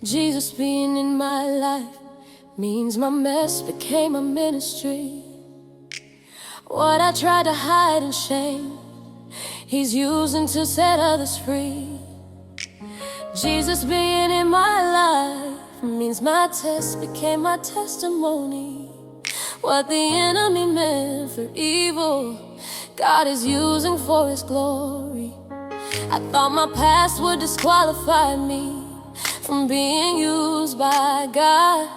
Jesus being in my life means my mess became a ministry. What I tried to hide in shame, He's using to set others free. Jesus being in my life means my test became my testimony. What the enemy meant for evil, God is using for His glory. I thought my past would disqualify me from being used by God,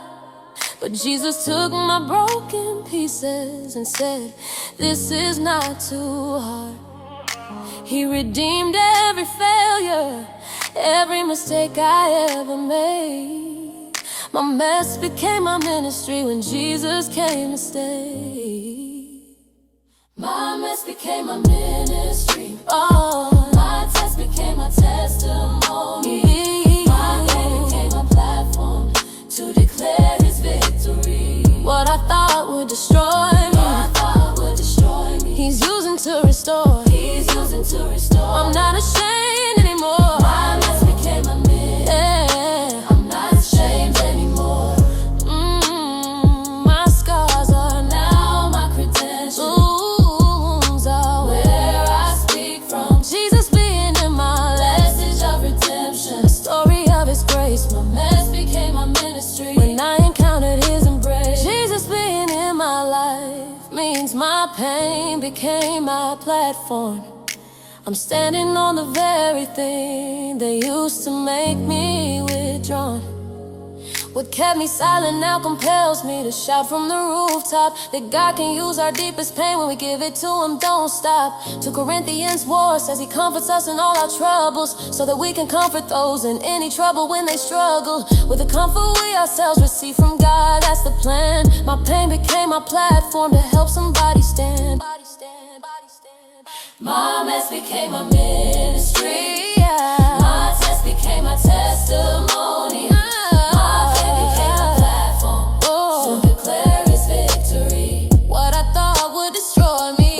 but Jesus took my broken pieces and said, this is not too hard. He redeemed every failure, every mistake I ever made. My mess became my ministry when Jesus came to stay. My mess became my ministry. Oh, my test became my testimony. My pain became my platform to declare His victory. What I thought would destroy me, He's using to restore. I'm not ashamed anymore. My mess became my ministry. Yeah. I'm not ashamed anymore. My scars are now my credentials. Wounds are where I speak from. Jesus being in my message of redemption, the story of His grace. My mess became my ministry when I encountered His embrace. Jesus being in my life means my pain became my platform. I'm standing on the very thing that used to make me withdrawn. What kept me silent now compels me to shout from the rooftop that God can use our deepest pain when we give it to Him. Don't stop. 2 Corinthians war says He comforts us in all our troubles, so that we can comfort those in any trouble when they struggle. With the comfort we ourselves receive from God, that's the plan. My pain became my platform to help somebody stand. My mess became my ministry. My test became my testimony. My pain became my platform to declare His victory. What I thought would destroy me,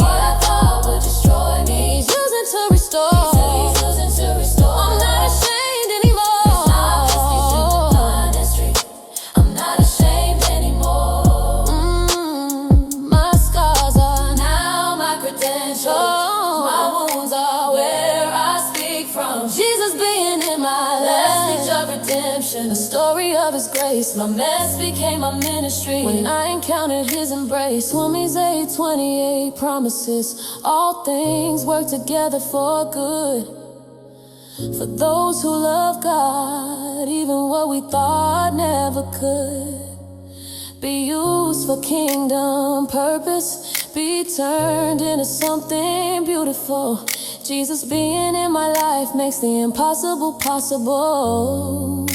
He's using to restore. I'm not ashamed anymore. I'm not ashamed anymore. My scars are now my credentials. Jesus being in my message of redemption, the story of His grace. My mess became my ministry when I encountered His embrace. Romans 8:28 promises all things work together for good, for those who love God, even what we thought never could. Be used for kingdom purpose, be turned into something beautiful. Jesus being in my life makes the impossible possible.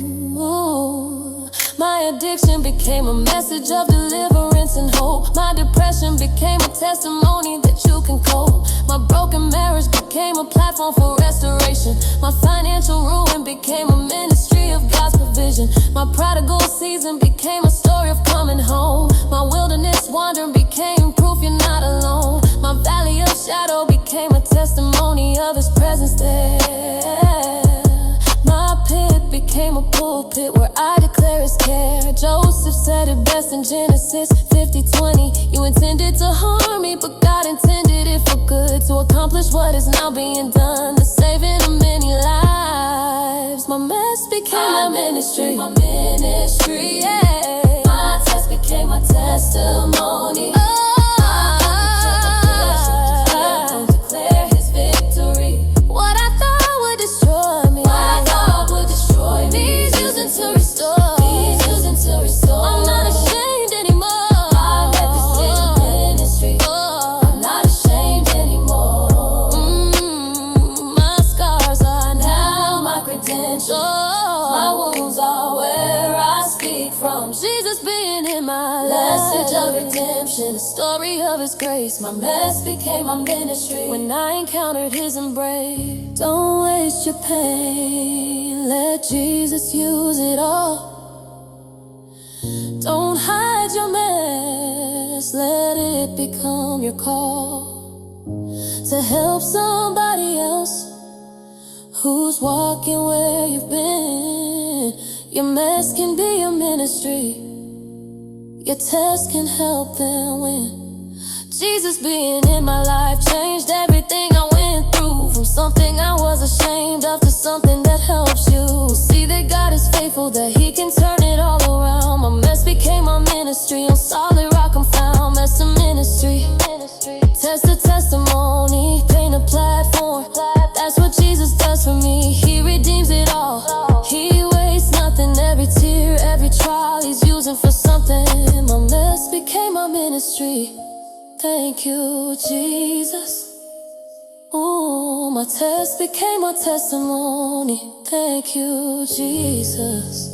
My addiction became a message of deliverance and hope. My depression became a testimony that you can cope. My broken marriage became a platform for restoration. My financial ruin became a ministry of God's provision. My prodigal season became a story of coming home. My wilderness wandering became proof you're not alone. My valley of shadow became a testimony of His presence there. My pit became a pulpit where I declare His care. Joseph said it best in Genesis 50:20. You intended to harm me, but God intended it for good, to accomplish what is now being done, the saving of many lives. My mess became my ministry. Yeah. My test became my testimony. My wounds are where I speak from. Jesus being in my message of redemption, the story of His grace. My mess became my ministry when I encountered His embrace. Don't waste your pain, let Jesus use it all. Don't hide your mess, let it become your call to help somebody else who's walking where you've been. Your mess can be your ministry. Your test can help them win. Jesus being in my life changed everything I went through. From something I was ashamed of to something that helps you. See that God is faithful, that He can turn it all around. My mess became my ministry. On solid rock I'm found. Mess a ministry. Test a testimony. Paint a platform. That's what Jesus does for me. He redeems it all. He wastes nothing. Every tear, every trial He's using for something. My mess became my ministry. Thank you, Jesus. Ooh, my test became my testimony. Thank you, Jesus.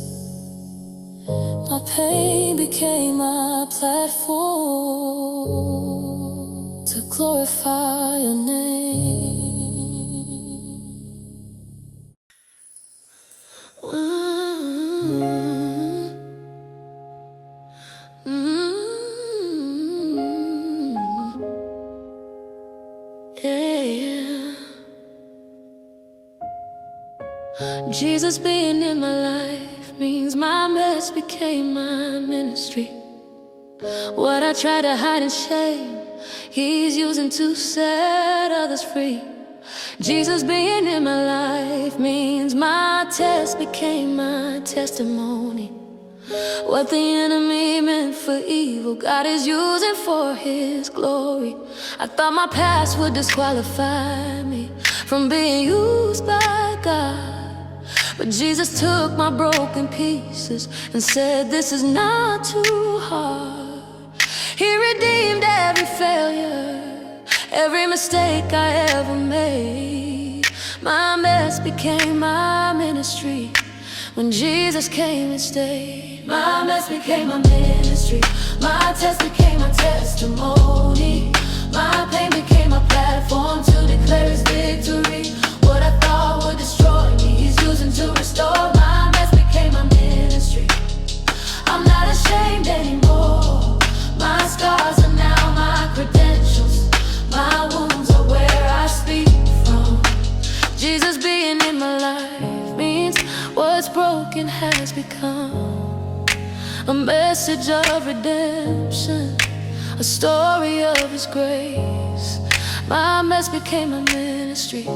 My pain became my platform to glorify your name. Jesus being in my life means my mess became my ministry. What I tried to hide in shame, He's using to set others free. Jesus being in my life means my test became my testimony. What the enemy meant for evil, God is using for His glory. I thought my past would disqualify me from being used by God, but Jesus took my broken pieces and said, this is not too hard. He redeemed every failure, every mistake I ever made. My mess became my ministry when Jesus came and stayed. My mess became my ministry. My test became my testimony. My pain became my platform to declare His victory. What I thought would destroy me, He's using to restore. My mess became my ministry. I'm not ashamed anymore. My scars are now my credentials. My wounds are where I speak from. Jesus being in my life means what's broken has become a message of redemption, a story of His grace. My mess became a ministry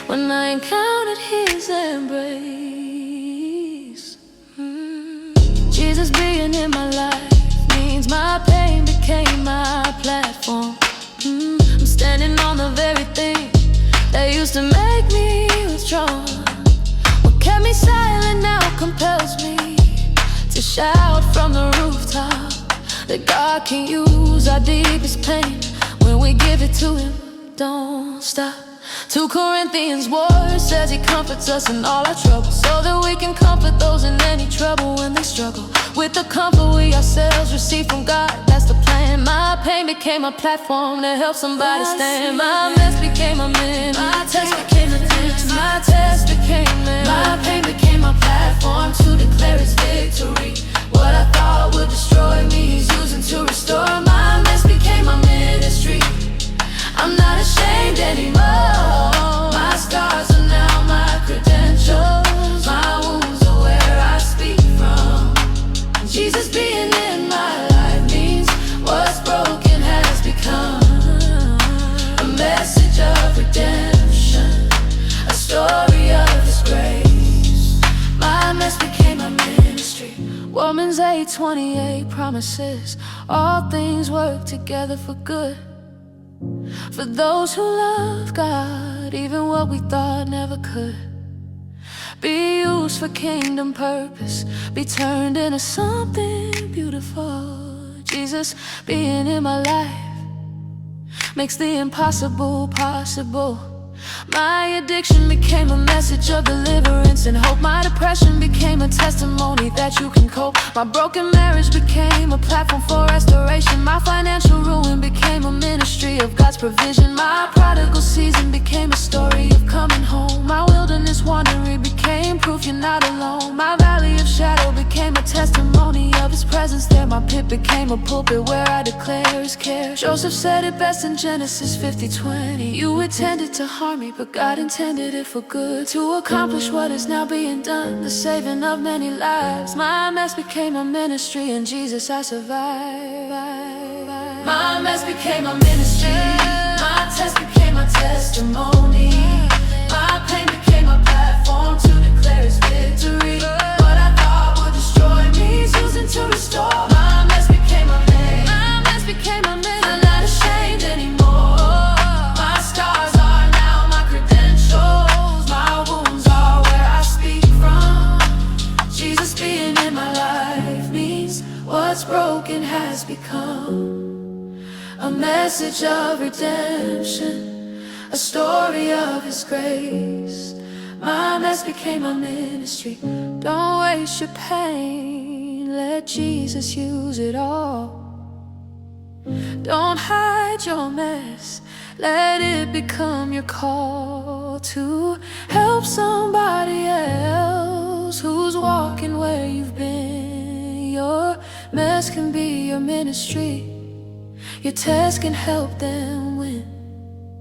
when I encountered His embrace. Jesus being in my life means my pain became my platform. I'm standing on the very thing that used to make me withdrawn. What kept me silent now compels me to shout from the rooftop that God can use our deepest pain when we give it to Him. Don't stop. 2 Corinthians word says He comforts us in all our troubles, so that we can comfort those in any trouble when they struggle with the comfort we ourselves receive from God. That's the plan. My pain became a platform to help somebody stand. My mess became a ministry. My test became a ministry. My test became ministry. My pain became my platform to declare His victory. What I thought would destroy me, He's using to restore. My mess became my ministry. I'm not ashamed anymore. My scars are now my credentials. My wounds are where I speak from. Jesus being in my life means what's broken has become a message of redemption, a story of His grace. My mess became my ministry. Romans 8:28 promises all things work together for good for those who love God, even what we thought never could. Be used for kingdom purpose, be turned into something beautiful. Jesus being in my life makes the impossible possible. My addiction became a message of deliverance and hope. My depression became a testimony that you can cope. My broken marriage became a platform for restoration. My financial ruin became a ministry of God's provision. My prodigal season became a story of coming home. My wilderness wandering became proof you're not alone. My valley of shadow became a testimony of His presence there. My pit became a pulpit where I declare His care. Joseph said it best in Genesis 50:20. You intended to harm me, but God intended it for good, to accomplish what is now being done, the saving of many lives. My mess became a ministry, and Jesus I survived. My mess became a ministry. My test became a testimony. My pain became a platform to declare His victory. What I thought would destroy me, He's using to restore. My mess became a name. My mess became a name. I'm not ashamed anymore. My scars are now my credentials. My wounds are where I speak from. Jesus being in my life means what's broken has become a message of redemption, a story of His grace. My mess became a ministry. Don't waste your pain, let Jesus use it all. Don't hide your mess, let it become your call to help somebody else who's walking where you've been. Your mess can be your ministry. Your test can help them win.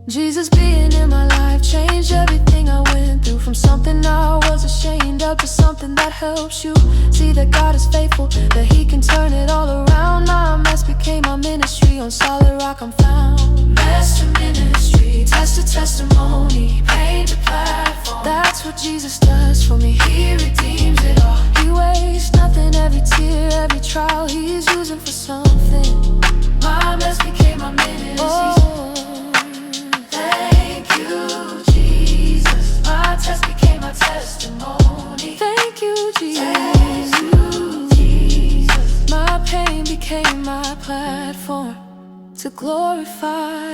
Jesus being in my life changed everything I went through. From something I was ashamed of to something that helps you see that God is faithful, that He can turn it all around. My mess became my ministry. On solid rock I'm found. Mess to ministry, test to testimony, pain to platform. That's what Jesus does for me. He redeems it all. He wastes nothing, every tear, every trial He's using for something. My mess became my ministry. Thank you, Jesus. My test became my testimony. Thank you, Jesus. Thank you, Jesus. My pain became my platform to glorify